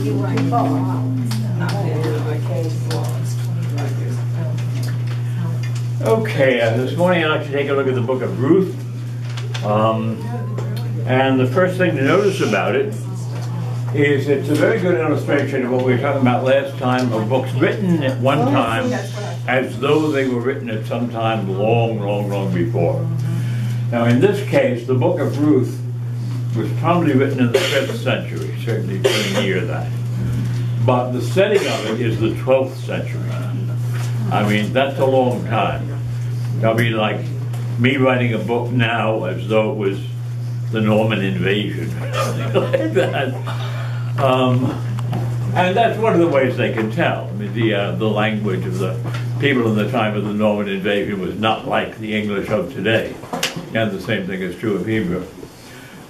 Okay, this morning I'd like to take a look at the book of Ruth. And the first thing to notice about it is it's a very good illustration of what we were talking about last time, of books written at one time as though they were written at some time long before. Now in this case, the book of Ruth was probably written in the 5th century, certainly pretty near that. But the setting of it is the 12th century. I mean, that's a long time. I mean, like me writing a book now as though it was the Norman invasion, like that. And that's one of the ways they can tell. I mean, the language of the people in the time of the Norman invasion was not like the English of today. And the same thing is true of Hebrew.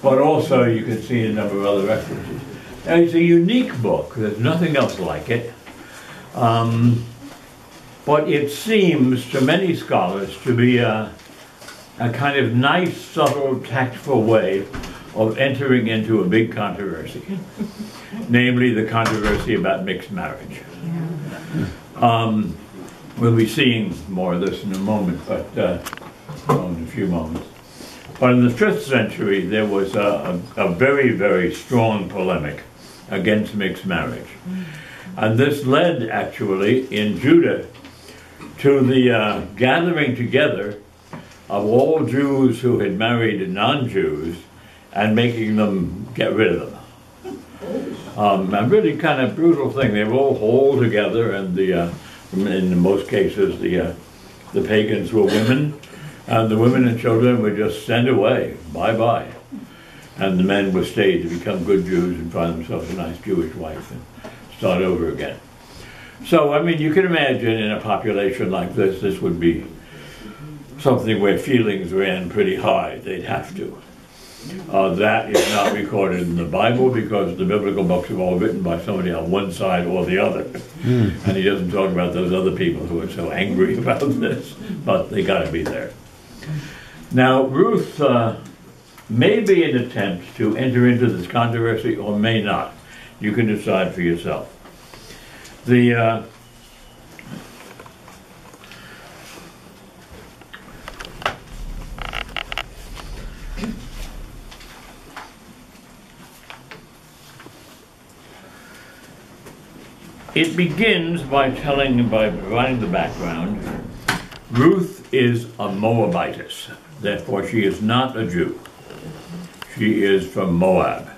But also you can see a number of other references. Now, it's a unique book. There's nothing else like it. But it seems to many scholars to be a kind of nice, subtle, tactful way of entering into a big controversy, namely the controversy about mixed marriage. We'll be seeing more of this in a moment, but in a few moments. But in the 5th century, there was a very strong polemic against mixed marriage. And this led, actually, in Judah, to the gathering together of all Jews who had married non-Jews and making them get rid of them. A really kind of brutal thing. They were all hauled together, and in most cases the pagans were women, and the women and children were just sent away, bye-bye. And the men were stayed to become good Jews and find themselves a nice Jewish wife and start over again. So, I mean, you can imagine in a population like this would be something where feelings ran pretty high. They'd have to. That is not recorded in the Bible because the biblical books are all written by somebody on one side or the other. And he doesn't talk about those other people who are so angry about this, but they got to be there. Now, Ruth may be an attempt to enter into this controversy or may not. You can decide for yourself. It begins by providing the background. Ruth is a Moabitess, therefore she is not a Jew. She is from Moab.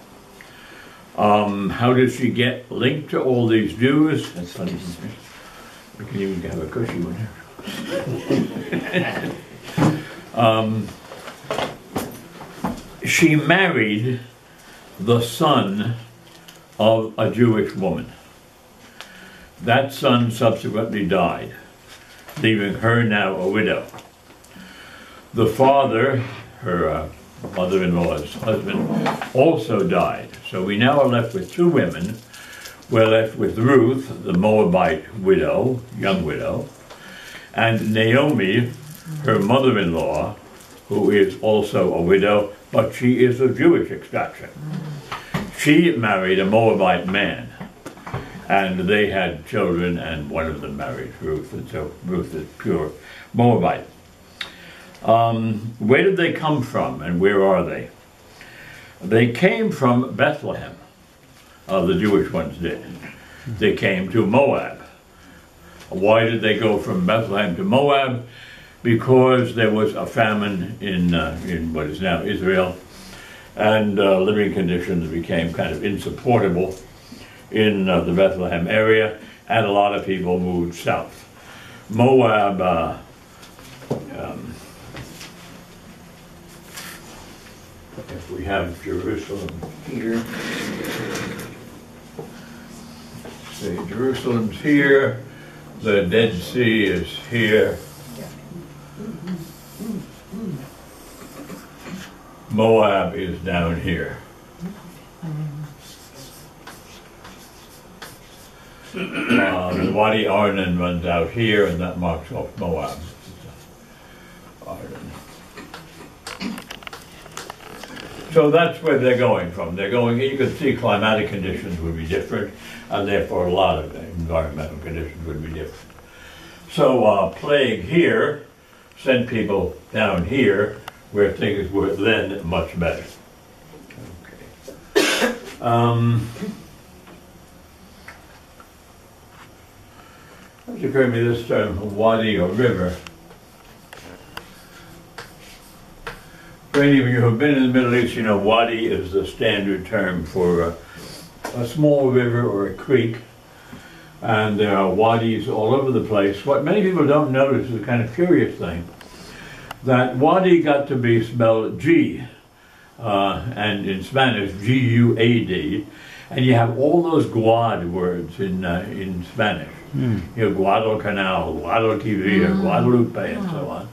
How does she get linked to all these Jews? That's funny. We can even have a cushy one here. She married the son of a Jewish woman. That son subsequently died, leaving her now a widow. The father, her mother-in-law's husband, also died. So we now are left with two women. We're left with Ruth, the Moabite widow, young widow, and Naomi, her mother-in-law, who is also a widow, but she is of Jewish extraction. She married a Moabite man, and they had children, and one of them married Ruth, and so Ruth is pure Moabite. Where did they come from, and where are they? They came from Bethlehem. The Jewish ones did. They came to Moab. Why did they go from Bethlehem to Moab? Because there was a famine in what is now Israel, and living conditions became kind of insupportable in the Bethlehem area, and a lot of people moved south. Moab, if we have Jerusalem here, see, Jerusalem's here, the Dead Sea is here, Moab is down here. The Wadi Arnon runs out here, and that marks off Moab. So that's where they're going from. They're going, you can see climatic conditions would be different, and therefore a lot of environmental conditions would be different. So plague here sent people down here where things were then much better. Okay. It's occurred to me this term, wadi or river. For any of you who have been in the Middle East, you know wadi is the standard term for a small river or a creek. And there are wadis all over the place. What many people don't notice is a kind of curious thing, that wadi got to be spelled G, and in Spanish, G-U-A-D, and you have all those Guad words in Spanish. You know, Guadalcanal, Guadalquivir, Guadalupe, and so on.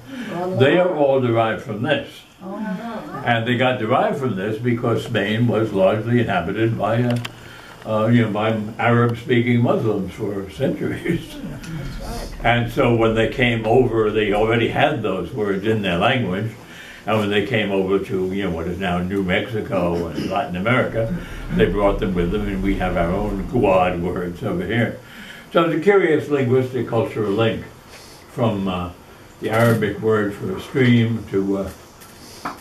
They are all derived from this. And they got derived from this because Spain was largely inhabited by by Arab-speaking Muslims for centuries. And so when they came over, they already had those words in their language. And when they came over to, what is now New Mexico and Latin America, they brought them with them, and we have our own Guad words over here. So it's a curious linguistic cultural link from the Arabic word for a stream to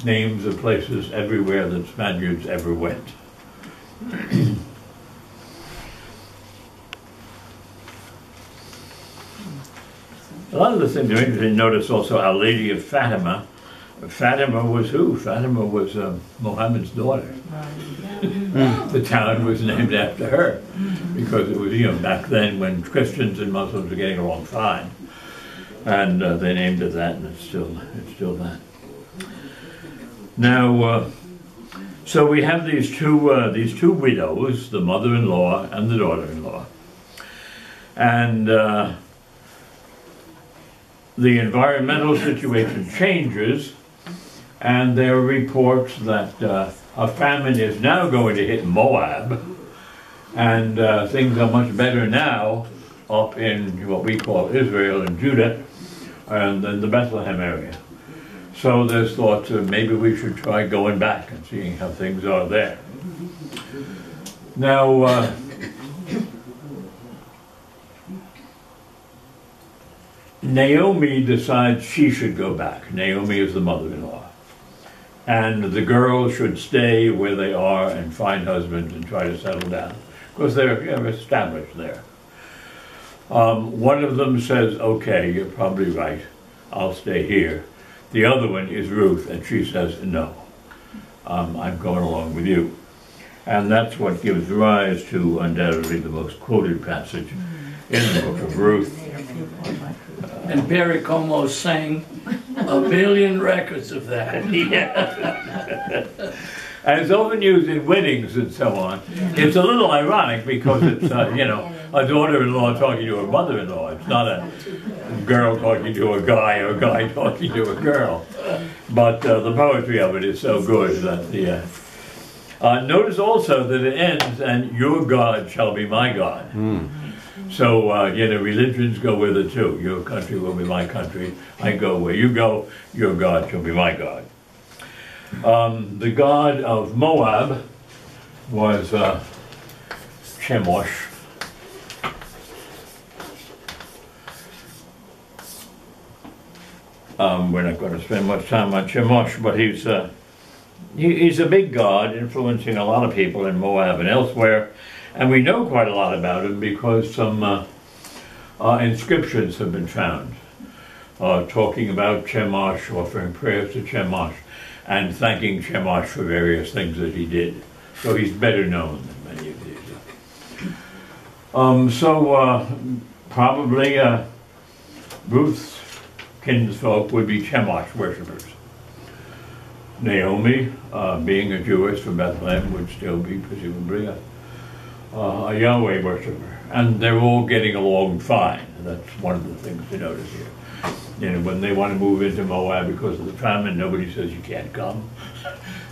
names of places everywhere that Spaniards ever went. A lot of the things are interesting. Notice also Our Lady of Fatima. Fatima was who? Fatima was Muhammad's daughter. The town was named after her because it was, back then when Christians and Muslims were getting along fine, and they named it that, and it's still that. Now, so we have these two widows, the mother-in-law and the daughter-in-law, and the environmental situation changes, and there are reports that a famine is now going to hit Moab, and things are much better now up in what we call Israel and Judah, and in the Bethlehem area. So there's thoughts of maybe we should try going back and seeing how things are there. Now, Naomi decides she should go back. Naomi is the mother-in-law. And the girls should stay where they are and find husbands and try to settle down, because they're established there. One of them says, okay, you're probably right, I'll stay here. The other one is Ruth, and she says, no, I'm going along with you. And that's what gives rise to undoubtedly the most quoted passage in the book of Ruth. And Barry Como sang a billion records of that. And it's often used in weddings and so on. It's a little ironic because it's, a daughter-in-law talking to a mother-in-law. It's not a girl talking to a guy or a guy talking to a girl. But the poetry of it is so good that notice also that it ends, and your God shall be my God. So, religions go with it too. Your country will be my country. I go where you go. Your God shall be my God. The god of Moab was Chemosh. We're not going to spend much time on Chemosh, but he's a big god influencing a lot of people in Moab and elsewhere. And we know quite a lot about him because some inscriptions have been found talking about Chemosh, offering prayers to Chemosh, and thanking Chemosh for various things that he did. So he's better known than many of these. Probably Ruth's kinsfolk would be Chemosh worshippers. Naomi, being a Jewess from Bethlehem, would still be presumably a Yahweh worshiper, and they're all getting along fine. That's one of the things to notice here. When they want to move into Moab because of the famine, nobody says you can't come,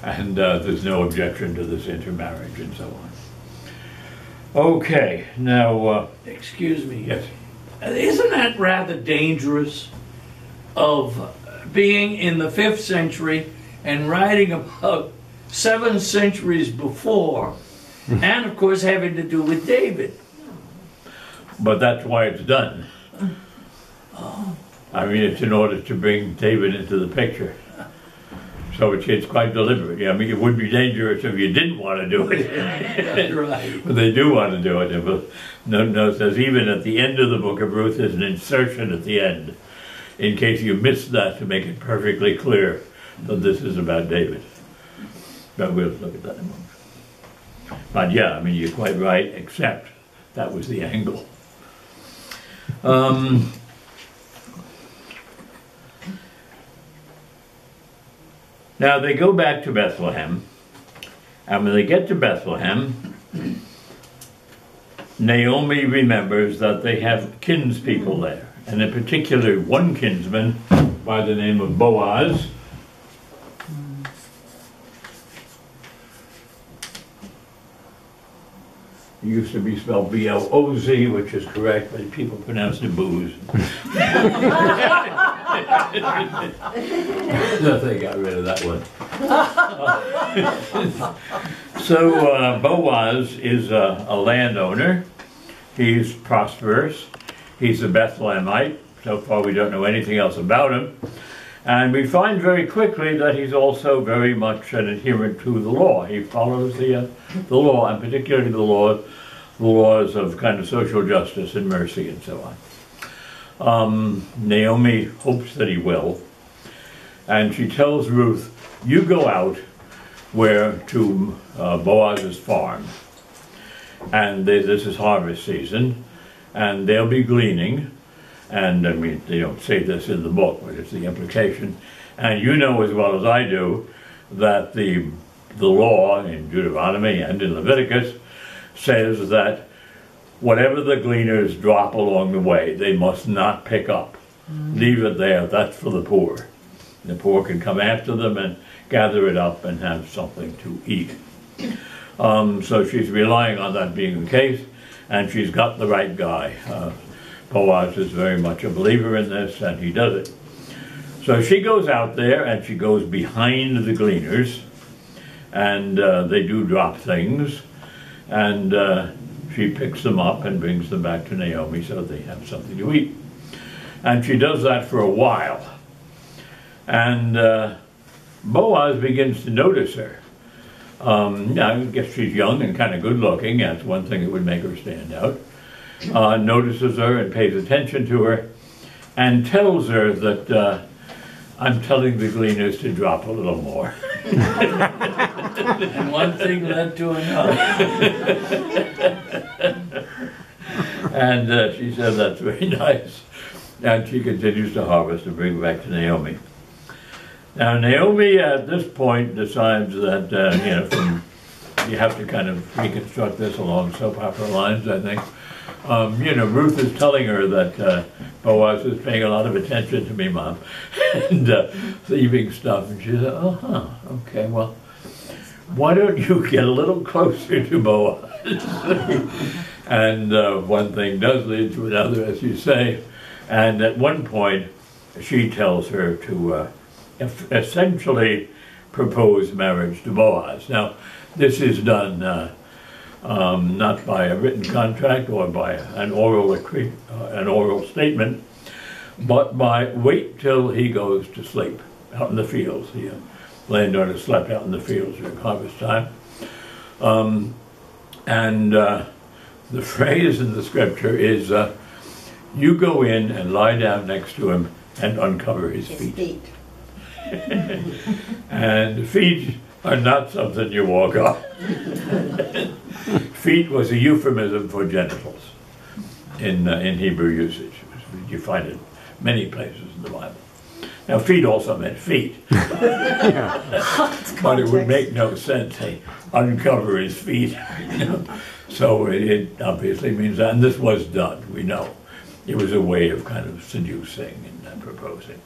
and there's no objection to this intermarriage and so on. Okay, now, excuse me. Yes. Isn't that rather dangerous of being in the 5th century and writing about 7 centuries before, and of course having to do with David. But that's why it's done. I mean, it's in order to bring David into the picture. So it's quite deliberate. I mean, it would be dangerous if you didn't want to do it. That's right. But they do want to do it. It says even at the end of the book of Ruth, there's an insertion at the end, in case you missed that, to make it perfectly clear that this is about David. But we'll look at that in a moment. But yeah, I mean, you're quite right, except that was the angle. Now they go back to Bethlehem, and when they get to Bethlehem, Naomi remembers that they have kinspeople there, and in particular one kinsman by the name of Boaz. It used to be spelled B-L-O-Z, which is correct, but people pronounce it booze. So they got rid of that one. So Boaz is a landowner. He's prosperous. He's a Bethlehemite. So far we don't know anything else about him. And we find very quickly that he's also very much an adherent to the law. He follows the law, and particularly the laws of kind of social justice and mercy and so on. Naomi hopes that he will. And she tells Ruth, you go out to Boaz's farm. And this is harvest season, and they'll be gleaning. And I mean, they don't say this in the book, but it's the implication. And you know as well as I do that the law in Deuteronomy and in Leviticus says that whatever the gleaners drop along the way, they must not pick up. Leave it there. That's for the poor. The poor can come after them and gather it up and have something to eat. So she's relying on that being the case, and she's got the right guy. Boaz is very much a believer in this, and he does it. So she goes out there, and she goes behind the gleaners, and they do drop things, and she picks them up and brings them back to Naomi so they have something to eat. And she does that for a while. And Boaz begins to notice her. I guess she's young and kind of good looking. That's one thing that would make her stand out. Notices her and pays attention to her, and tells her that I'm telling the gleaners to drop a little more. And one thing led to another. And she said that's very nice. And she continues to harvest and bring back to Naomi. Now Naomi at this point decides that, you have to kind of reconstruct this along soap opera lines, I think. Ruth is telling her that Boaz is paying a lot of attention to me, Mom, and leaving stuff. And she said, okay, well, why don't you get a little closer to Boaz? And one thing does lead to another, as you say. And at one point, she tells her to essentially propose marriage to Boaz. Now, this is done not by a written contract or by an oral statement, but by wait till he goes to sleep out in the fields. The landowner slept out in the fields during harvest time. The phrase in the scripture is, you go in and lie down next to him and uncover his feet. And feet are not something you walk on. Feet was a euphemism for genitals in Hebrew usage. You find it many places in the Bible. Now, feet also meant feet. But it would make no sense to uncover his feet. So it obviously means that. And this was done, we know. It was a way of kind of seducing and proposing.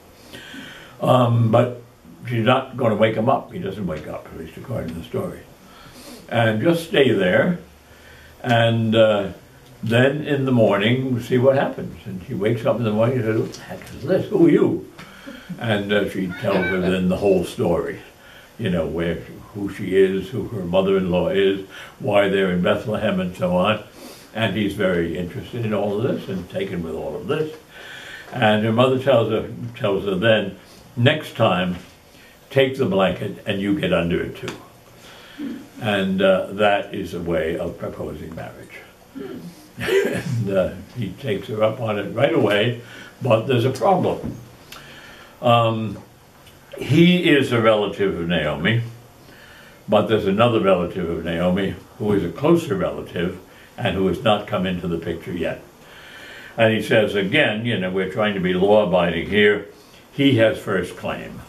But she's not going to wake him up. He doesn't wake up, at least according to the story. And just stay there. And then in the morning, see what happens. And she wakes up in the morning and says, what the heck is this? Who are you? And she tells her then the whole story. you know, who she is, who her mother-in-law is, why they're in Bethlehem, and so on. And he's very interested in all of this and taken with all of this. And her mother tells her then, next time, take the blanket and you get under it too. And that is a way of proposing marriage. And he takes her up on it right away, but there's a problem. He is a relative of Naomi, but there's another relative of Naomi who is a closer relative and who has not come into the picture yet. And he says, again, you know, we're trying to be law-abiding here. He has first claim.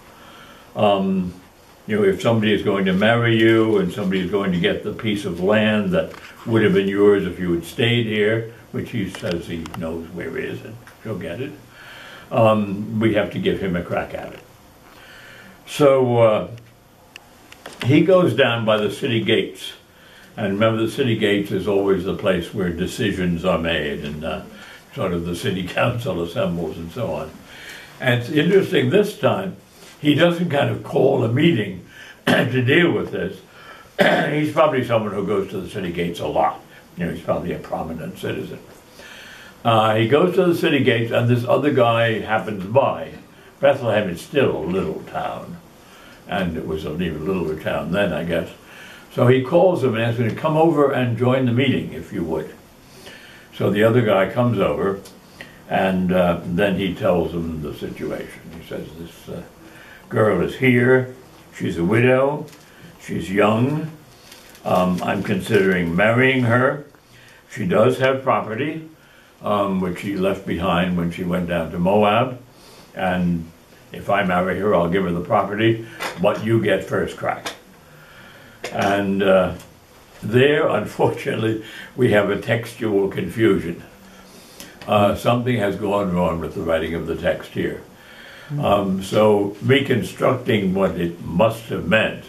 You know, if somebody is going to marry you and somebody is going to get the piece of land that would have been yours if you had stayed here, which he says he knows where it is and she'll get it, we have to give him a crack at it. So he goes down by the city gates. And remember, the city gates is always the place where decisions are made and sort of the city council assembles and so on. And it's interesting this time, he doesn't kind of call a meeting to deal with this. He's probably someone who goes to the city gates a lot. You know, he's probably a prominent citizen. He goes to the city gates and this other guy happens by. Bethlehem is still a little town. And it was an even littler town then, I guess. So he calls him and asks him to come over and join the meeting, if you would. So the other guy comes over, and then he tells him the situation. He says, this girl is here, she's a widow, she's young, I'm considering marrying her. She does have property, which she left behind when she went down to Moab, and if I marry her, I'll give her the property, but you get first crack. And there, unfortunately, we have a textual confusion. Something has gone wrong with the writing of the text here. So reconstructing what it must have meant,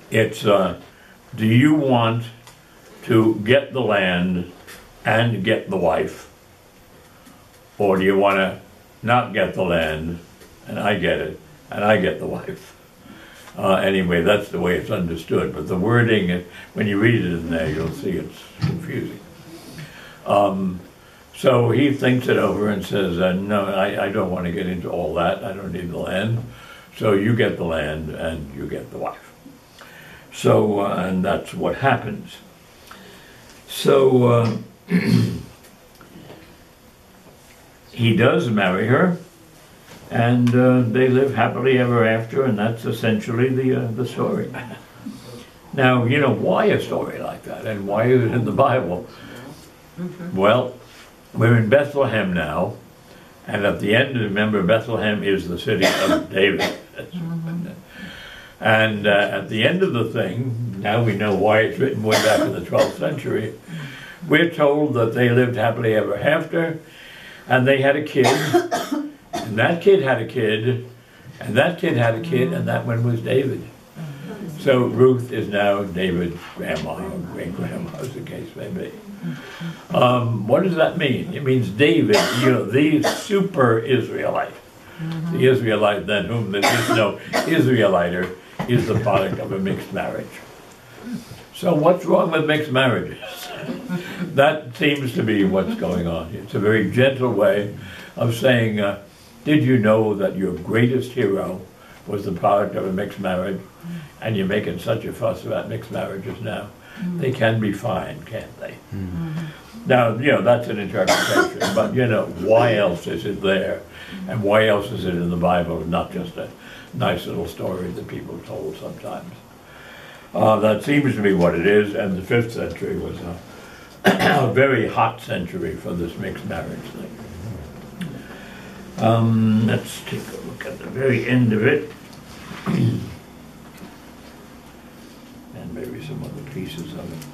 it's, do you want to get the land and get the wife? Or do you want to not get the land and I get it and I get the wife? Anyway, that's the way it's understood, but the wording, when you read it in there, you'll see it's confusing. So he thinks it over and says, no, I don't want to get into all that. I don't need the land. So you get the land and you get the wife. So, and that's what happens. So he does marry her. And they live happily ever after, and that's essentially the story. Now, you know, why a story like that, and why is it in the Bible? Well, we're in Bethlehem now, and at the end, remember, Bethlehem is the city of David. And at the end of the thing, now we know why it's written way back in the 12th century, we're told that they lived happily ever after, and they had a kid. And that kid had a kid, and that kid had a kid, and that one was David. So Ruth is now David's grandma, or great-grandma, as the case may be. What does that mean? It means David, you know, the super Israelite. The Israelite then whom there is no Israeliter is the product of a mixed marriage. So what's wrong with mixed marriages? That seems to be what's going on. It's a very gentle way of saying, did you know that your greatest hero was the product of a mixed marriage? And you're making such a fuss about mixed marriages now. They can be fine, can't they? Now, you know, that's an interpretation, but, you know, why else is it there? And why else is it in the Bible, not just a nice little story that people told sometimes? That seems to be what it is, and the 5th century was a very hot century for this mixed marriage thing. Let's take a look at the very end of it. And maybe some other pieces of it.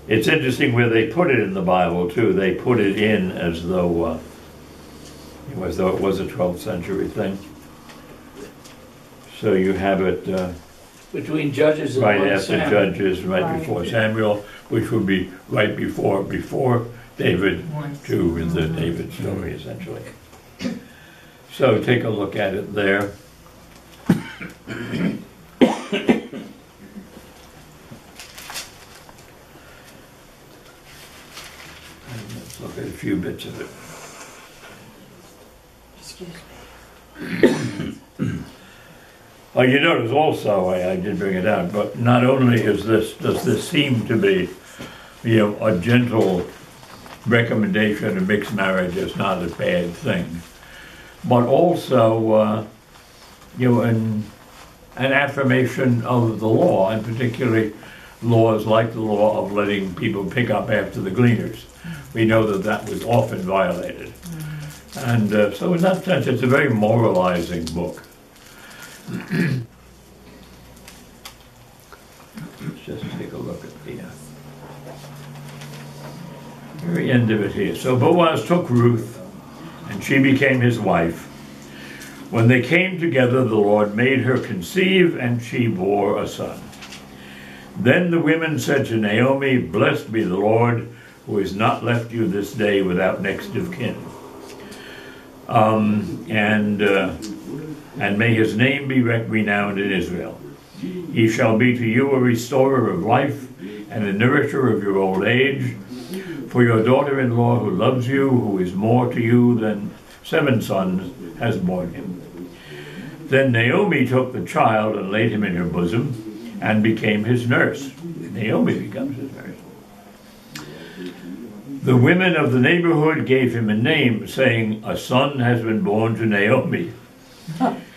It's interesting where they put it in the Bible too. They put it in as though it was a 12th century thing. So you have it between Judges and Right 1 after Samuel. Judges, right before Samuel, which would be right before David to the David story, essentially. So take a look at it there. And let's look at a few bits of it. Excuse me. Well, you notice also, I did bring it out, but not only does this seem to be, a gentle recommendation of mixed marriage is not a bad thing, but also, an affirmation of the law, and particularly laws like the law of letting people pick up after the gleaners. We know that was often violated. And so in that sense, it's a very moralizing book. Let's just take a look at the very end of it here. So Boaz took Ruth, and she became his wife. When they came together, the Lord made her conceive, and she bore a son. Then the women said to Naomi, "Blessed be the Lord, who has not left you this day without next of kin. And may his name be renowned in Israel. He shall be to you a restorer of life and a nourisher of your old age. For your daughter-in-law who loves you, who is more to you than 7 sons, has borne him." Then Naomi took the child and laid him in her bosom and became his nurse. Naomi becomes his nurse. The women of the neighborhood gave him a name, saying, "A son has been born to Naomi."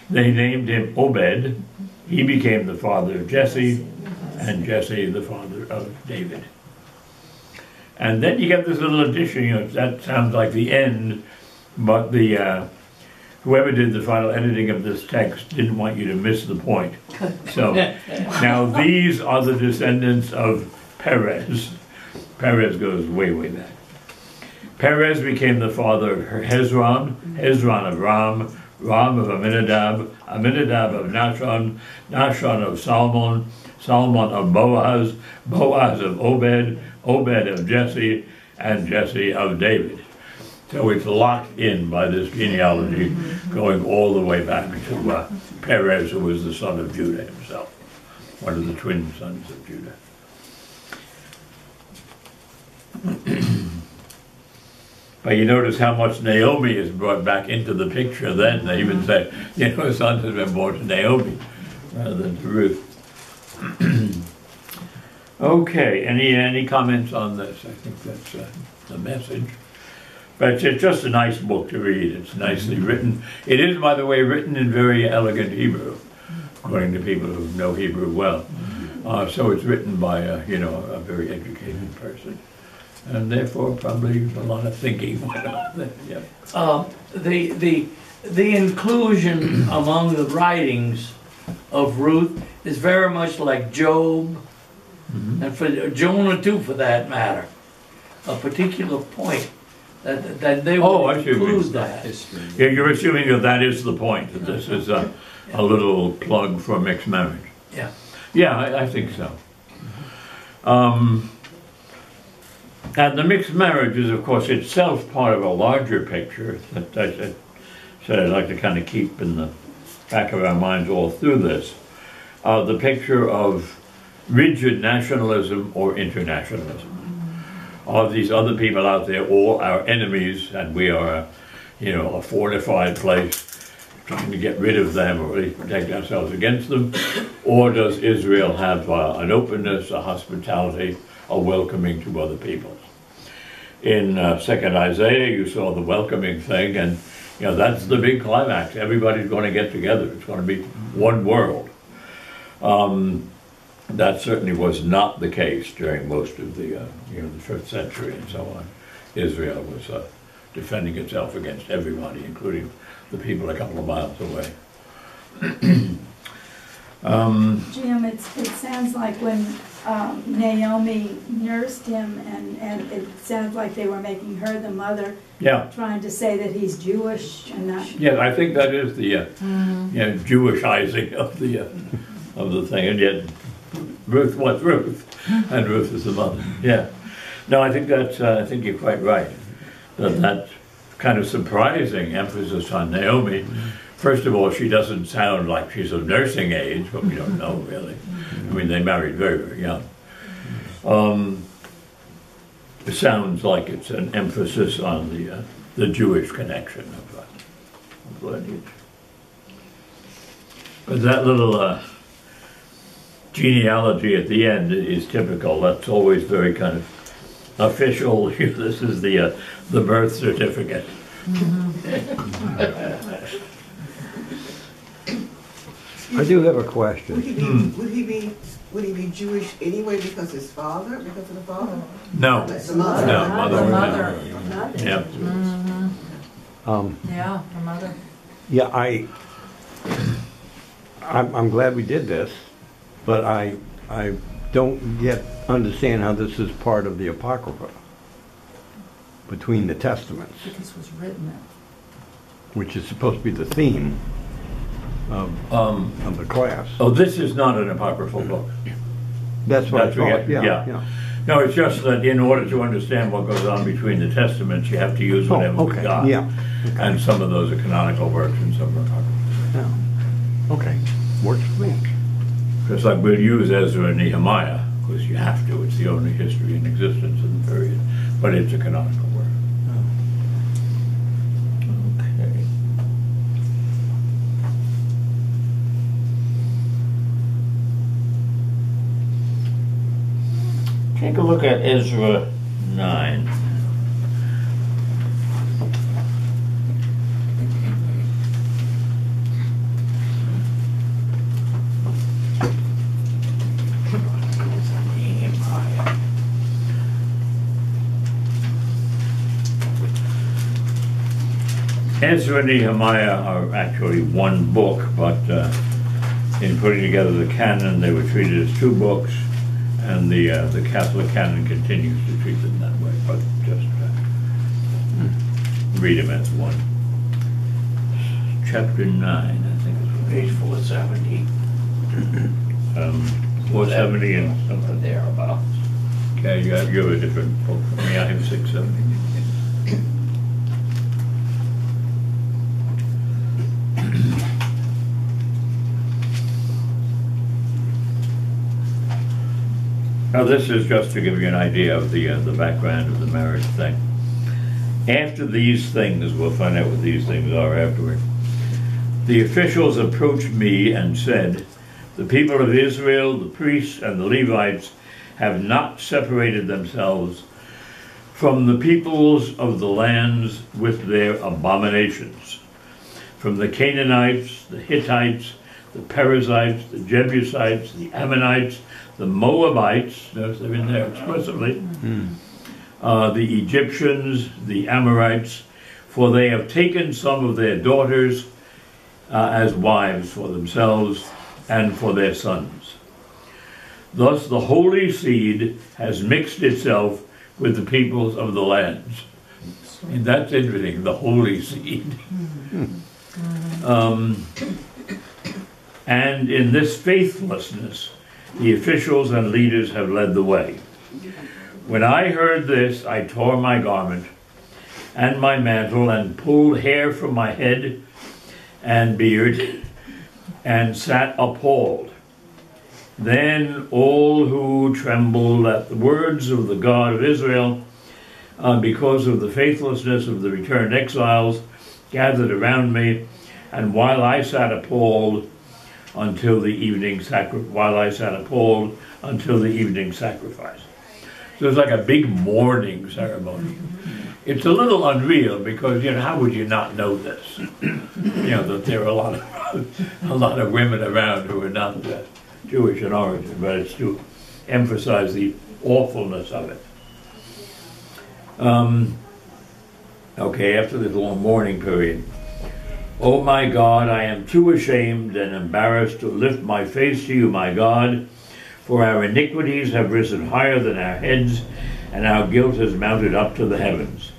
They named him Obed. He became the father of Jesse, and Jesse the father of David. And then you get this little addition, that sounds like the end, but whoever did the final editing of this text didn't want you to miss the point. So now these are the descendants of Perez. Perez goes way, way back. Perez became the father of Hezron, Hezron of Ram, Ram of Aminadab, Aminadab of Nahshon, Nahshon of Salmon, Salmon of Boaz, Boaz of Obed, Obed of Jesse, and Jesse of David. So it's locked in by this genealogy going all the way back to Perez, who was the son of Judah himself, one of the twin sons of Judah. But you notice how much Naomi is brought back into the picture then. They even say, a son has been born to Naomi rather than to Ruth. Okay, any comments on this? I think that's the message. But it's just a nice book to read. It's nicely written. It is, by the way, written in very elegant Hebrew, according to people who know Hebrew well. So it's written by a very educated person. And therefore, probably a lot of thinking went on there. Yeah. The inclusion among the writings of Ruth is very much like Job, and for Jonah too, for that matter. A particular point that they would include that. Yeah, you're assuming that is the point, that this is a little plug for mixed marriage. Yeah. Yeah, I think so. And the mixed marriage is, of course, itself part of a larger picture that I said I'd like to kind of keep in the back of our minds all through this. The picture of rigid nationalism or internationalism. All these other people out there, all our enemies, and we are, a fortified place, trying to get rid of them or at least protect ourselves against them. Or does Israel have an openness, a hospitality, a welcoming to other peoples? In 2nd Isaiah, you saw the welcoming thing, and that's the big climax. Everybody's going to get together. It's going to be one world. That certainly was not the case during most of the the 5th century and so on. Israel was defending itself against everybody, including the people a couple of miles away. Jim, it sounds like when Naomi nursed him, and it sounds like they were making her the mother, trying to say that he's Jewish and not. Yeah, I think that is the Jewishizing of the thing, and yet Ruth was Ruth, and Ruth is the mother. Yeah. No, I think that's, I think you're quite right. That kind of surprising emphasis on Naomi. First of all, she doesn't sound like she's of nursing age, but we don't know really. I mean, they married very, very young. It sounds like it's an emphasis on the Jewish connection of lineage. But that little genealogy at the end is typical. That's always very kind of official. This is the birth certificate. I do have a question. Would he be Jewish anyway because of the father? No. The mother. No, mother. The mother. Yeah. Yeah, the mother. Yeah, I'm glad we did this, but I don't yet understand how this is part of the Apocrypha between the Testaments, This was written. which is supposed to be the theme of the class. Oh, this is not an apocryphal book. That's what I thought. Yeah. No, it's just that in order to understand what goes on between the Testaments, you have to use whatever we got. Yeah. Okay. And some of those are canonical works and some are apocryphal. Yeah. Okay. Works for me. Just like we'll use Ezra and Nehemiah, because you have to. It's the only history in existence in the period. But it's a canonical work. Okay. Take a look at Ezra 9. Ezra and Nehemiah are actually one book, but in putting together the canon, they were treated as two books, and the Catholic canon continues to treat them that way, but just read them as one. Chapter 9, I think it's page 470. 470 and something thereabouts. Okay, you have a different book from me. I have 670. Now this is just to give you an idea of the background of the marriage thing. After these things, we'll find out what these things are afterward, the officials approached me and said, "The people of Israel, the priests and the Levites, have not separated themselves from the peoples of the lands with their abominations, from the Canaanites, the Hittites, the Perizzites, the Jebusites, the Ammonites, the Moabites," notice they're in there explicitly, the Egyptians, the Amorites, for they have taken some of their daughters as wives for themselves and for their sons. Thus the holy seed has mixed itself with the peoples of the lands. And that's interesting, the holy seed. And in this faithlessness, the officials and leaders have led the way. When I heard this, I tore my garment and my mantle and pulled hair from my head and beard and sat appalled. Then all who trembled at the words of the God of Israel because of the faithlessness of the returned exiles gathered around me, and while I sat appalled until the evening sacrifice. So it's like a big mourning ceremony. It's a little unreal because, how would you not know this? That there are a lot of women around who are not Jewish in origin, but it's to emphasize the awfulness of it. Okay, after this long mourning period, "Oh my God, I am too ashamed and embarrassed to lift my face to you, my God, for our iniquities have risen higher than our heads, and our guilt has mounted up to the heavens.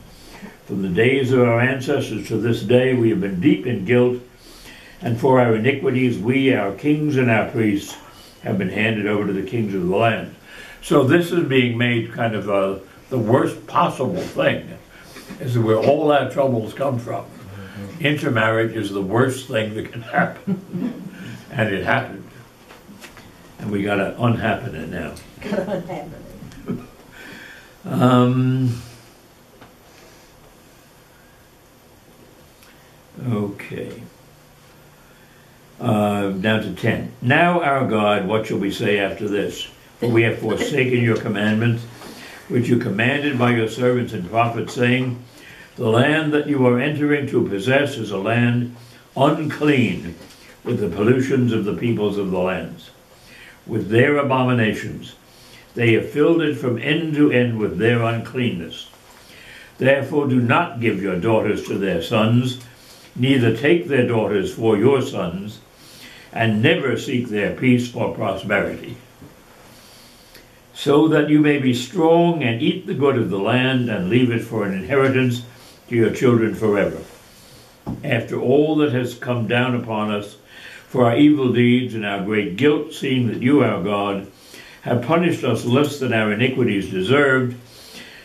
From the days of our ancestors to this day we have been deep in guilt, and for our iniquities we, our kings and our priests, have been handed over to the kings of the land. So this is being made kind of the worst possible thing. This is where all our troubles come from. Intermarriage is the worst thing that can happen. And it happened. And we gotta unhappen it now. Gotta unhappen it. Okay. Down to 10. Now, our God, what shall we say after this? For we have forsaken your commandments, which you commanded by your servants and prophets, saying, the land that you are entering to possess is a land unclean with the pollutions of the peoples of the lands, with their abominations. They have filled it from end to end with their uncleanness. Therefore do not give your daughters to their sons, neither take their daughters for your sons, and never seek their peace for prosperity, so that you may be strong and eat the good of the land and leave it for an inheritance to your children forever. After all that has come down upon us for our evil deeds and our great guilt, seeing that you, our God, have punished us less than our iniquities deserved,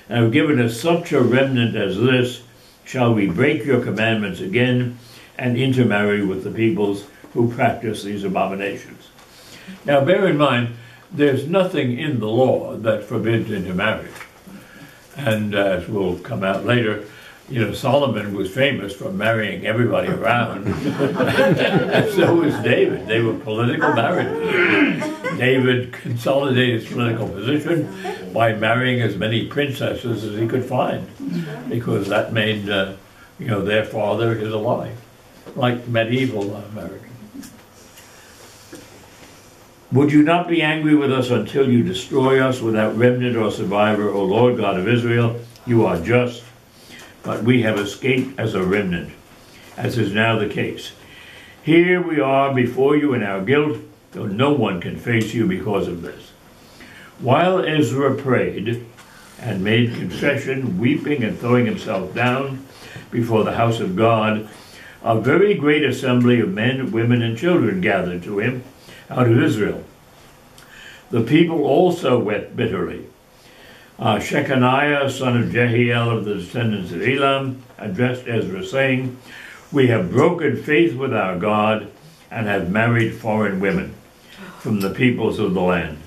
and have given us such a remnant as this, shall we break your commandments again and intermarry with the peoples who practice these abominations. Now bear in mind, there's nothing in the law that forbids intermarriage. And as will come out later, you know, Solomon was famous for marrying everybody around. And so was David. They were political marriages. David consolidated his political position by marrying as many princesses as he could find, because that made, you know, their father his ally, like medieval America. Would you not be angry with us until you destroy us without remnant or survivor, O Lord God of Israel? You are just, but we have escaped as a remnant, as is now the case. Here we are before you in our guilt, though no one can face you because of this. While Ezra prayed and made confession, weeping and throwing himself down before the house of God, a very great assembly of men, women, and children gathered to him out of Israel. The people also wept bitterly. Shechaniah, son of Jehiel of the descendants of Elam, addressed Ezra, saying, we have broken faith with our God and have married foreign women from the peoples of the land.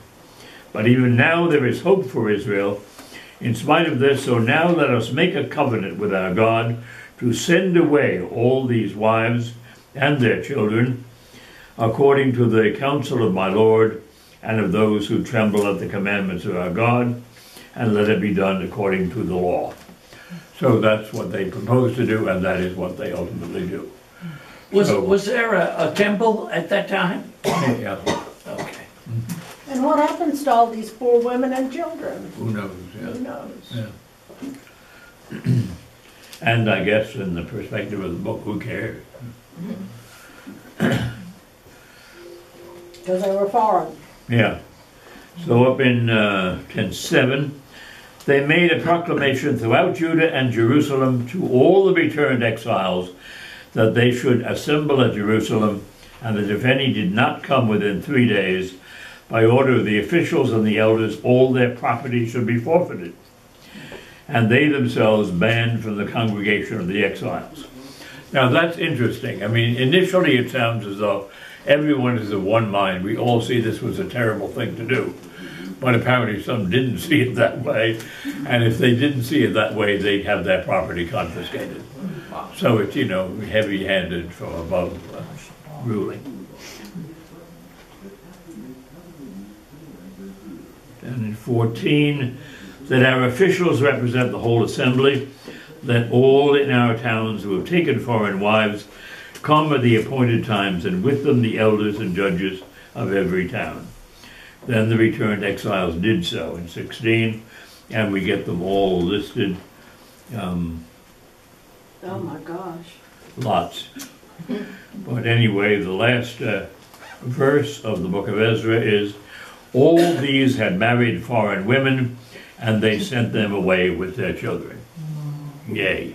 But even now there is hope for Israel in spite of this, so now let us make a covenant with our God to send away all these wives and their children, according to the counsel of my Lord and of those who tremble at the commandments of our God, and let it be done according to the law. So that's what they propose to do, and that is what they ultimately do. Was there a temple at that time? Yeah. Okay. And what happens to all these poor women and children? Who knows? Yeah. Who knows? Yeah. And I guess in the perspective of the book, who cares? Because they were foreign. Yeah. So up in 10:7, they made a proclamation throughout Judah and Jerusalem to all the returned exiles that they should assemble at Jerusalem, and that if any did not come within 3 days, by order of the officials and the elders, all their property should be forfeited, and they themselves banned from the congregation of the exiles. Now that's interesting. I mean, initially it sounds as though everyone is of one mind. We all see this was a terrible thing to do. But apparently some didn't see it that way, and if they didn't see it that way, they'd have their property confiscated. So it's, you know, heavy-handed from above ruling. And in 14, that our officials represent the whole assembly, that all in our towns who have taken foreign wives come at the appointed times, and with them the elders and judges of every town. Then the returned exiles did so in 16, and we get them all listed. Oh my gosh. Lots. But anyway, the last verse of the book of Ezra is, all these had married foreign women, and they sent them away with their children. Yay.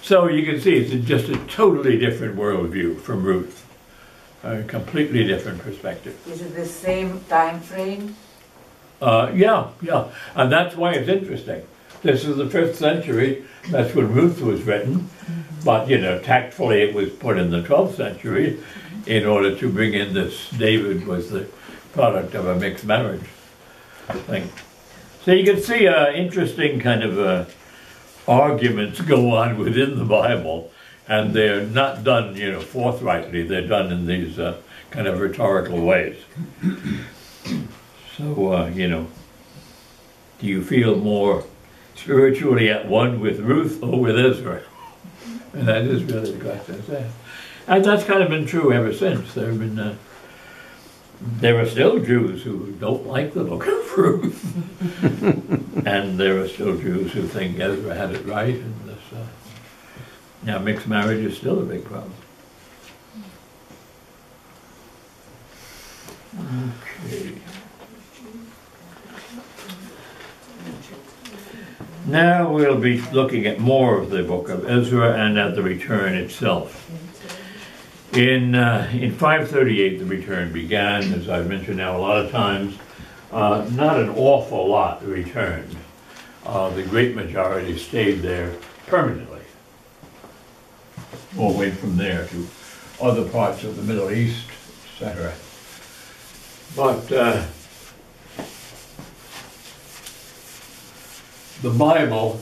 So you can see it's just a totally different worldview from Ruth. A completely different perspective. Is it the same time frame? Yeah, and that's why it's interesting. This is the 5th century, that's when Ruth was written, but tactfully it was put in the 12th century in order to bring in this David was the product of a mixed marriage thing. So you can see interesting kind of arguments go on within the Bible, and they're not done, forthrightly, they're done in these kind of rhetorical ways. So, do you feel more spiritually at one with Ruth or with Israel? And that is really the question. And that's kind of been true ever since. There are still Jews who don't like the book of Ruth. And there are still Jews who think Ezra had it right. And this, now mixed marriage is still a big problem. Okay. Now we'll be looking at more of the book of Ezra and at the return itself. In 538 the return began, as I've mentioned now a lot of times. Not an awful lot returned. The great majority stayed there permanently, or went from there to other parts of the Middle East, etc. But the Bible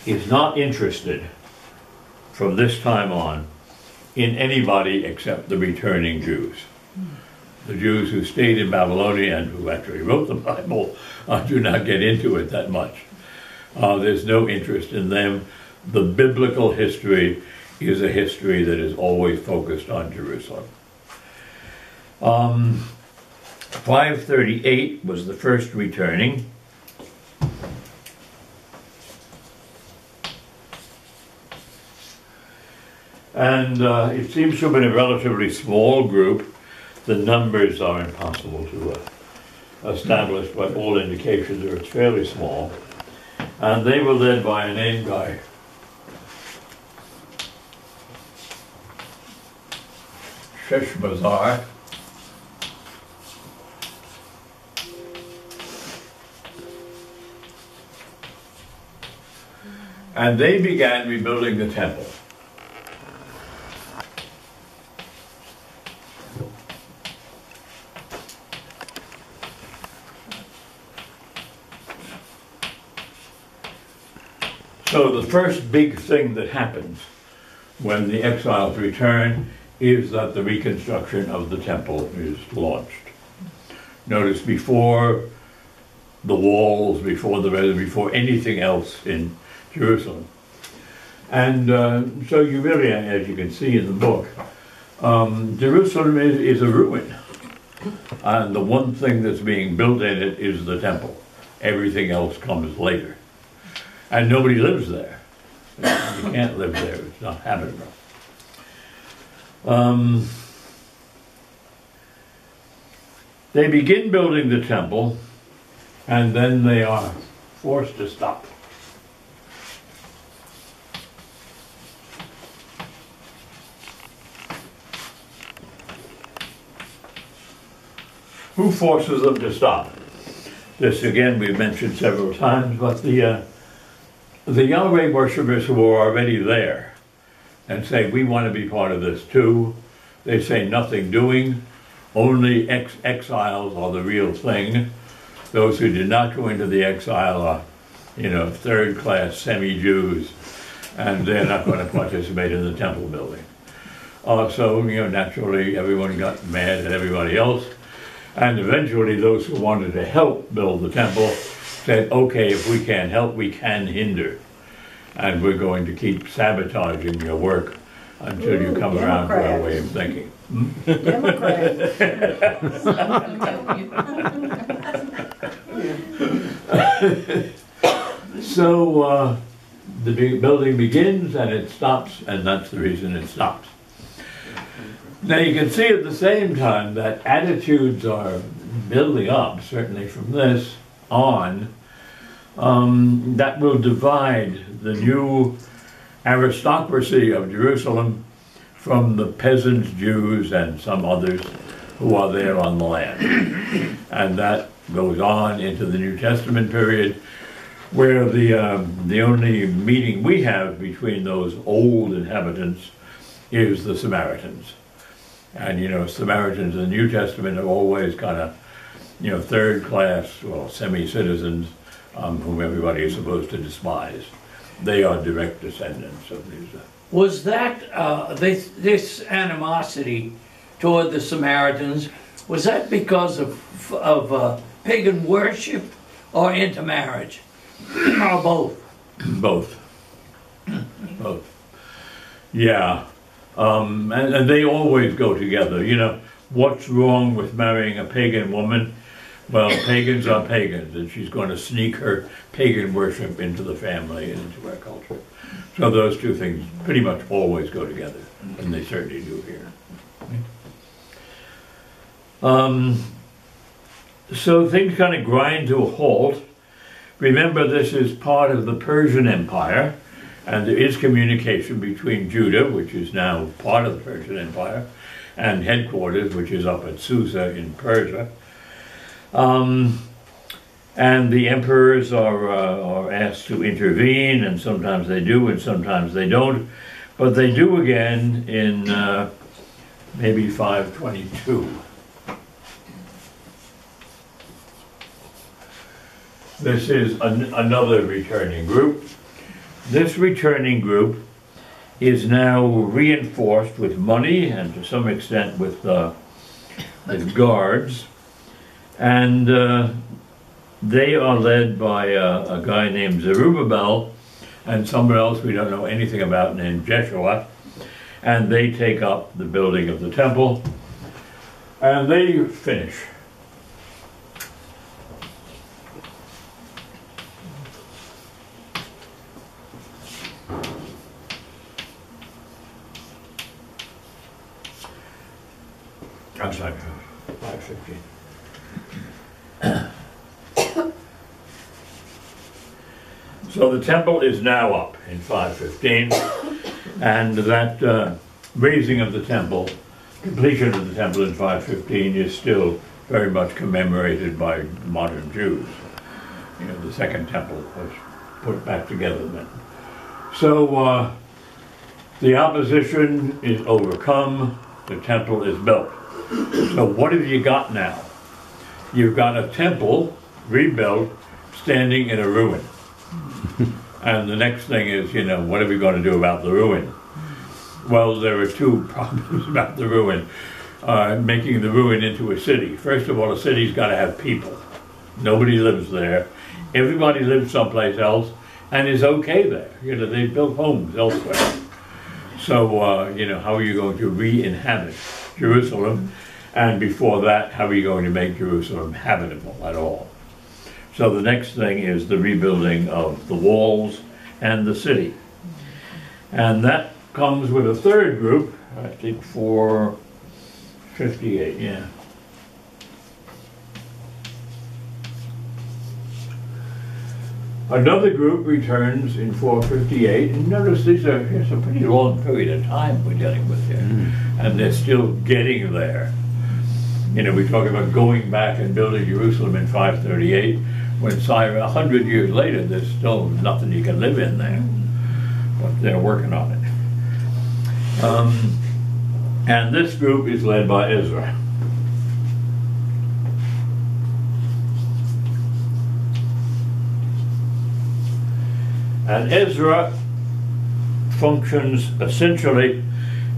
is not interested from this time on in anybody except the returning Jews. The Jews who stayed in Babylonia and who actually wrote the Bible do not get into it that much. There's no interest in them. The biblical history is a history that is always focused on Jerusalem. 538 was the first returning. And it seems to have been a relatively small group. The numbers are impossible to establish, but all indications are it's fairly small. And they were led by a name guy. Sheshbazzar. And they began rebuilding the temple. So the first big thing that happens when the exiles return is that the reconstruction of the temple is launched. Notice before the walls, before anything else in Jerusalem. And so you really, as you can see in the book, Jerusalem is a ruin. And the one thing that's being built in it is the temple. Everything else comes later. And nobody lives there. You can't live there, it's not habitable. They begin building the temple, and then they are forced to stop. Who forces them to stop? This again we've mentioned several times, but the Yahweh worshippers who are already there and say, we want to be part of this too, they say nothing doing, only exiles are the real thing. Those who did not go into the exile are, third-class semi-Jews, and they're not going to participate in the temple building. So, naturally everyone got mad at everybody else, and eventually those who wanted to help build the temple said, okay, if we can't help, we can hinder. And we're going to keep sabotaging your work until you come around to our way of thinking. So the building begins and it stops, and that's the reason it stops. Now you can see at the same time that attitudes are building up, certainly from this on, that will divide the new aristocracy of Jerusalem from the peasants, Jews, and some others who are there on the land. And that goes on into the New Testament period, where the only meeting we have between those old inhabitants is the Samaritans. And, you know, Samaritans in the New Testament are always kind of, you know, third class, well, semi-citizens, whom everybody is supposed to despise. They are direct descendants of these. Was that, this animosity toward the Samaritans, was that because of pagan worship or intermarriage? Or both? Both. Both. Yeah. And they always go together. You know, what's wrong with marrying a pagan woman? Well, pagans are pagans, and she's going to sneak her pagan worship into the family and into our culture. So those two things pretty much always go together, and they certainly do here. So things kind of grind to a halt. Remember, this is part of the Persian Empire, and there is communication between Judah, which is now part of the Persian Empire, and headquarters, which is up at Susa in Persia. And the emperors are asked to intervene, and sometimes they do and sometimes they don't. But they do again in maybe 522. This is another returning group. This returning group is now reinforced with money and to some extent with guards. And they are led by a guy named Zerubbabel and someone else we don't know anything about named Jeshua. And they take up the building of the temple and they finish. I'm sorry, 515. So the temple is now up in 515, and that raising of the temple, completion of the temple in 515 is still very much commemorated by modern Jews. You know, the second temple was put back together then. So the opposition is overcome, the temple is built. So what have you got now? You've got a temple rebuilt standing in a ruin. And the next thing is, you know, what are we going to do about the ruin? Well, there are two problems about the ruin. Making the ruin into a city. First of all, a city's got to have people. Nobody lives there. Everybody lives someplace else and is okay there. You know, they built homes elsewhere. So, you know, how are you going to re-inhabit Jerusalem? And before that, how are you going to make Jerusalem habitable at all? So the next thing is the rebuilding of the walls and the city. And that comes with a third group, I think 458, yeah. Another group returns in 458, and notice it's a pretty long period of time we're dealing with here, and they're still getting there. You know, we talk about going back and building Jerusalem in 538, when 100 years later, there's still nothing you can live in there, but they're working on it. And this group is led by Ezra. And Ezra functions essentially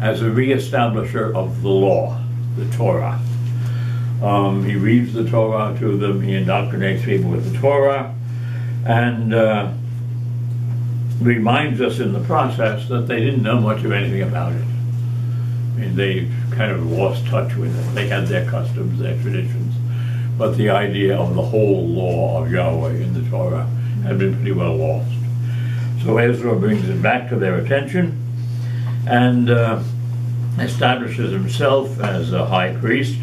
as a reestablisher of the law, the Torah. He reads the Torah to them, he indoctrinates people with the Torah, and reminds us in the process that they didn't know much of anything about it. I mean, they kind of lost touch with it. They had their customs, their traditions, but the idea of the whole law of Yahweh in the Torah had been pretty well lost. So Ezra brings it back to their attention and establishes himself as a high priest,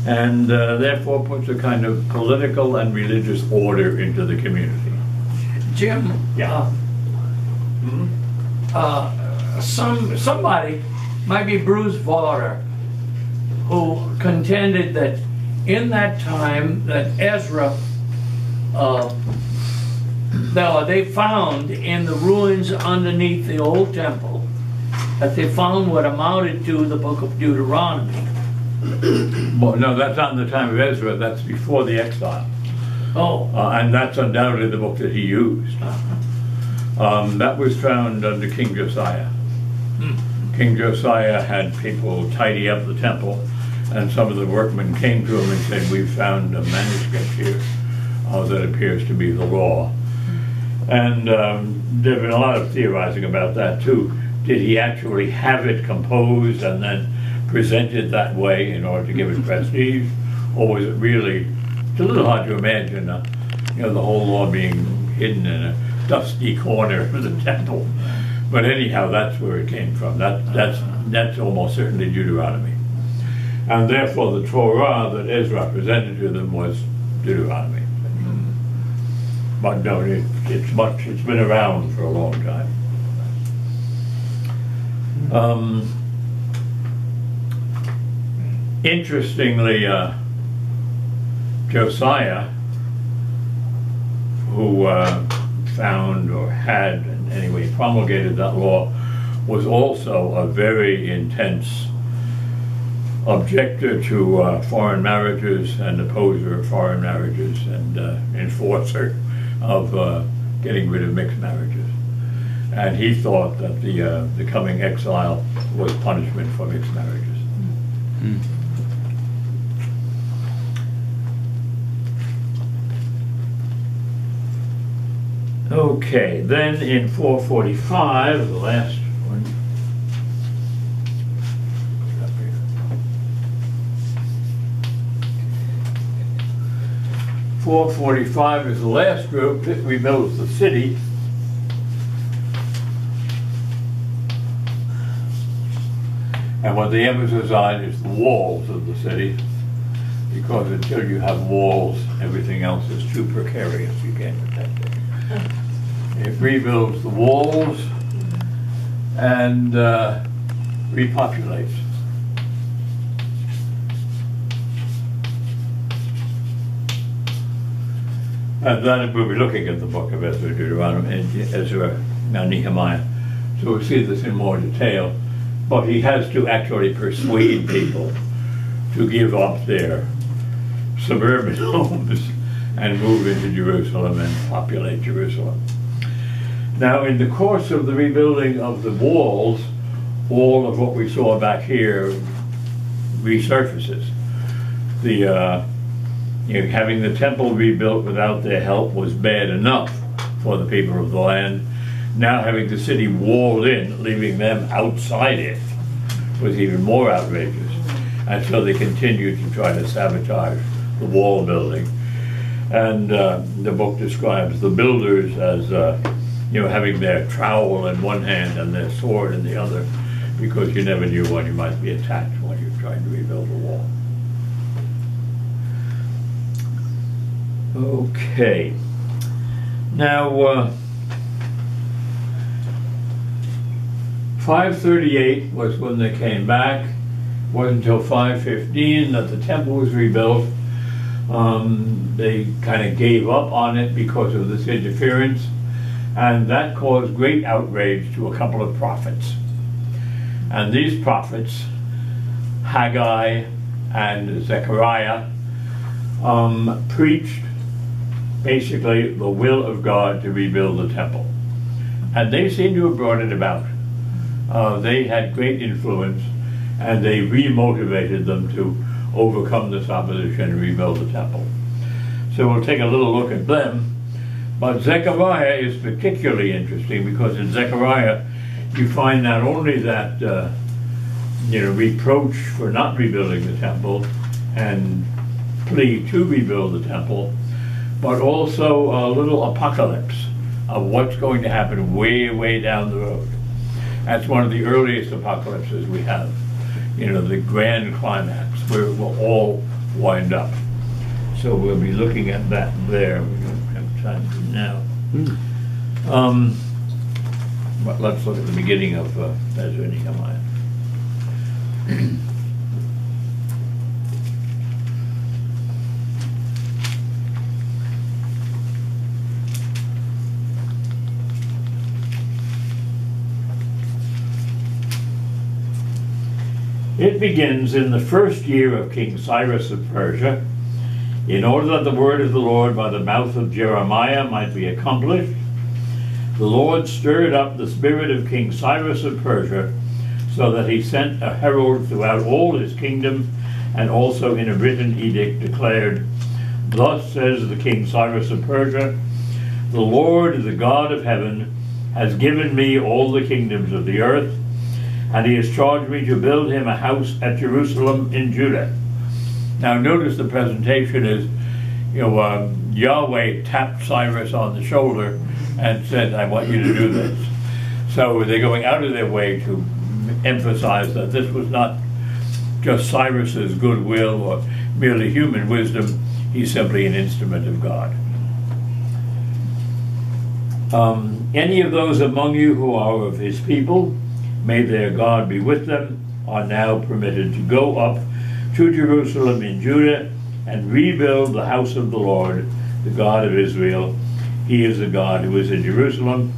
and therefore puts a kind of political and religious order into the community. Jim, Yeah. somebody might be Bruce Varder, who contended that in that time that Ezra, they found in the ruins underneath the old temple, that they found what amounted to the book of Deuteronomy. Well, no, that's not in the time of Ezra, that's before the exile. Oh. And that's undoubtedly the book that he used. That was found under King Josiah. King Josiah had people tidy up the temple, and some of the workmen came to him and said, "We've found a manuscript here that appears to be the law." And there's been a lot of theorizing about that too. Did he actually have it composed and then presented that way in order to give it prestige? Or was it really, it's a little hard to imagine, you know, the whole law being hidden in a dusty corner of the temple. But anyhow, that's where it came from. That's almost certainly Deuteronomy. And therefore the Torah that Ezra presented to them was Deuteronomy. But no, it's been around for a long time. Interestingly, Josiah, who found or had, and anyway promulgated that law, was also a very intense objector to foreign marriages and opposer of foreign marriages and enforcer of getting rid of mixed marriages. And he thought that the coming exile was punishment for mixed marriages. Okay, then in 445, the last one. 445 is the last group that rebuilds the city. And what the emphasis on is the walls of the city, because until you have walls, everything else is too precarious. You can't get that thing. It rebuilds the walls and repopulates. And then we'll be looking at the book of Ezra, Deuteronomy, and Ezra, Nehemiah, so we'll see this in more detail. But he has to actually persuade people to give up their suburban homes and move into Jerusalem and populate Jerusalem. Now, in the course of the rebuilding of the walls, all of what we saw back here resurfaces. Having the temple rebuilt without their help was bad enough for the people of the land. Now having the city walled in, leaving them outside it, was even more outrageous. And so they continued to try to sabotage the wall building. And the book describes the builders as having their trowel in one hand and their sword in the other, because you never knew when you might be attacked when you're trying to rebuild a wall. Okay. Now, 538 was when they came back. It wasn't until 515 that the temple was rebuilt. They kind of gave up on it because of this interference, and that caused great outrage to a couple of prophets. And these prophets, Haggai and Zechariah, preached basically the will of God to rebuild the temple. And they seem to have brought it about. They had great influence, and they remotivated them to overcome this opposition and rebuild the temple. So we'll take a little look at them. But Zechariah is particularly interesting, because in Zechariah you find not only that reproach for not rebuilding the temple and plea to rebuild the temple, but also a little apocalypse of what's going to happen way, way down the road. That's one of the earliest apocalypses we have. The grand climax, where it will all wind up. So we'll be looking at that there. We don't have time to now. But let's look at the beginning of Ezra and Nehemiah. It begins in the first year of King Cyrus of Persia, in order that the word of the Lord by the mouth of Jeremiah might be accomplished. The Lord stirred up the spirit of King Cyrus of Persia, so that he sent a herald throughout all his kingdom, and also in a written edict declared, "Thus says the King Cyrus of Persia, the Lord, the God of heaven, has given me all the kingdoms of the earth, and he has charged me to build him a house at Jerusalem in Judah." Now notice the presentation is, Yahweh tapped Cyrus on the shoulder and said, "I want you to do this." So they're going out of their way to emphasize that this was not just Cyrus's goodwill or merely human wisdom. He's simply an instrument of God. Any of those among you who are of his people, may their God be with them, are now permitted to go up to Jerusalem in Judah and rebuild the house of the Lord, the God of Israel. He is the God who is in Jerusalem.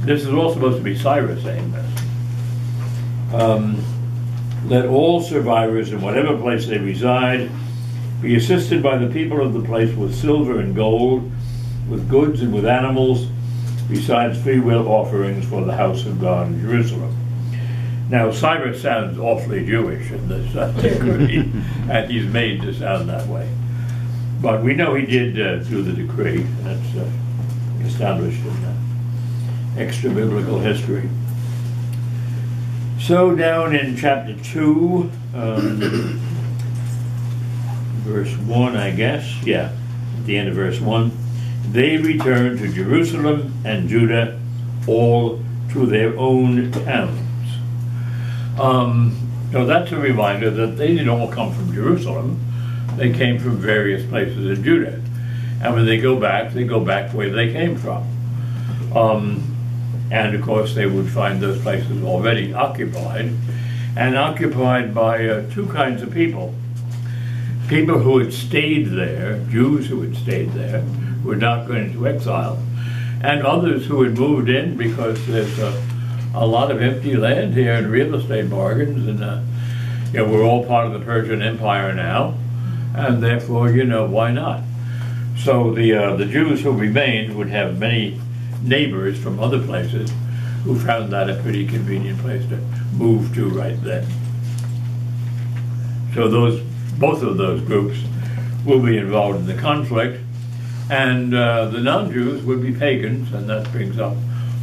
This is all supposed to be Cyrus saying this. Let all survivors in whatever place they reside be assisted by the people of the place with silver and gold, with goods and with animals, besides free will offerings for the house of God in Jerusalem. Now, Cyrus sounds awfully Jewish in this decree, and he's made to sound that way. But we know he did do the decree. That's established in extra-biblical history. So down in chapter 2, verse 1, I guess. Yeah, at the end of verse 1. They returned to Jerusalem and Judah, all to their own towns. So that's a reminder that they didn't all come from Jerusalem. They came from various places in Judah. And when they go back where they came from. And of course they would find those places already occupied, and occupied by two kinds of people. People who had stayed there, Jews who had stayed there, were not going into exile, and others who had moved in because there's a lot of empty land here and real estate bargains, and we're all part of the Persian Empire now, and therefore, why not? So the Jews who remained would have many neighbors from other places who found that a pretty convenient place to move to right then. So both of those groups will be involved in the conflict, and the non-Jews would be pagans, and that brings up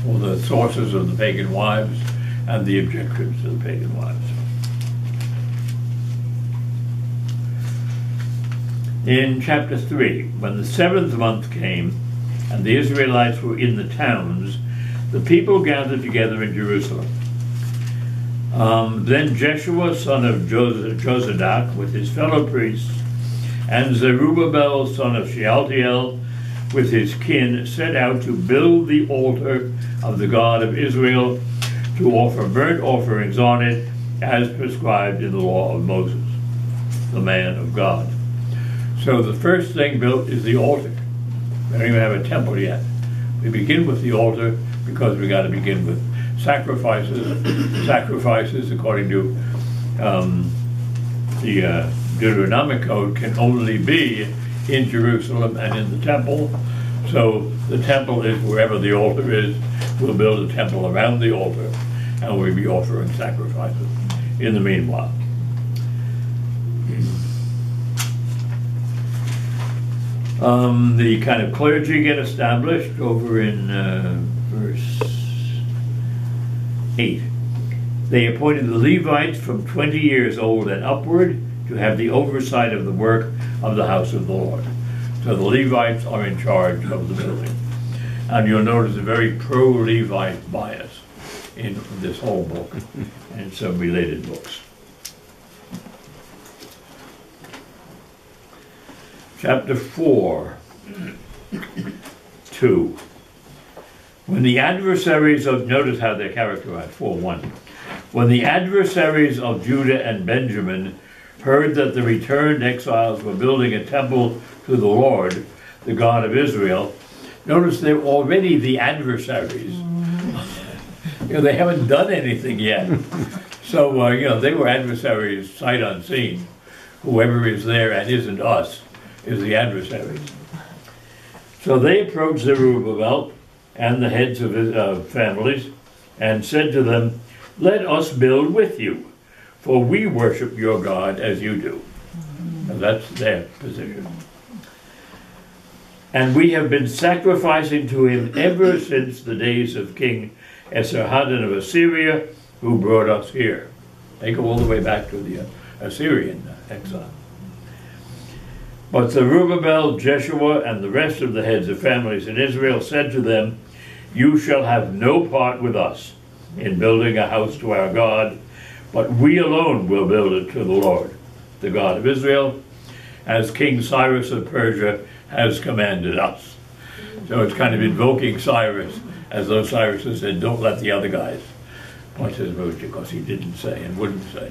all the sources of the pagan wives and the objections to the pagan wives. In chapter 3, when the 7th month came, and the Israelites were in the towns, the people gathered together in Jerusalem. Then Jeshua, son of Jozadak, with his fellow priests, and Zerubbabel, son of Shealtiel, with his kin, set out to build the altar of the God of Israel, to offer burnt offerings on it, as prescribed in the law of Moses, the man of God. So the first thing built is the altar. We don't even have a temple yet. We begin with the altar because we got to begin with sacrifices. Sacrifices, according to the Deuteronomic Code, can only be in Jerusalem and in the temple. So the temple is wherever the altar is. We'll build a temple around the altar, and we'll be offering sacrifices in the meanwhile. The kind of clergy get established over in verse 8. They appointed the Levites from 20 years old and upward to have the oversight of the work of the house of the Lord. So the Levites are in charge of the building. And you'll notice a very pro-Levite bias in this whole book and some related books. Chapter 4, 2. When the adversaries of, notice how they're characterized, 4:1. When the adversaries of Judah and Benjamin heard that the returned exiles were building a temple to the Lord, the God of Israel, notice they're already the adversaries. You know, they haven't done anything yet. So, you know, they were adversaries sight unseen. Whoever is there and isn't us is the adversaries. So they approached Zerubbabel and the heads of his families and said to them, "Let us build with you, for we worship your God as you do." And that's their position. "And we have been sacrificing to him ever since the days of King Esarhaddon of Assyria, who brought us here." They go all the way back to the Assyrian exile. But Zerubbabel, Jeshua, and the rest of the heads of families in Israel said to them, "You shall have no part with us in building a house to our God, but we alone will build it to the Lord, the God of Israel, as King Cyrus of Persia has commanded us." So it's kind of invoking Cyrus, as though Cyrus had said, don't let the other guys point to the road, because he didn't say and wouldn't say.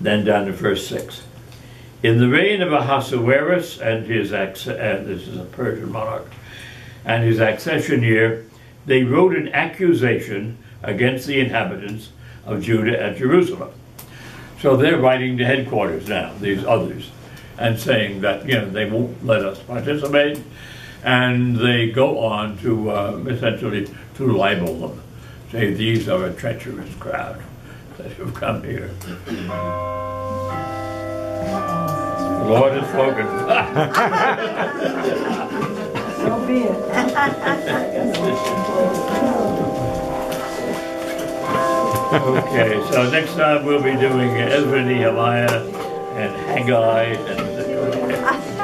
Then down to verse 6. "In the reign of Ahasuerus and his this is a Persian monarch, and his accession year, they wrote an accusation against the inhabitants of Judah and Jerusalem." So they're writing to headquarters now, these others, and saying that, you know, they won't let us participate, and they go on to essentially to libel them, say these are a treacherous crowd that have come here. The Lord has spoken. So be it. Okay, so next time we'll be doing Ezra, Nehemiah, and Haggai, and Zechariah.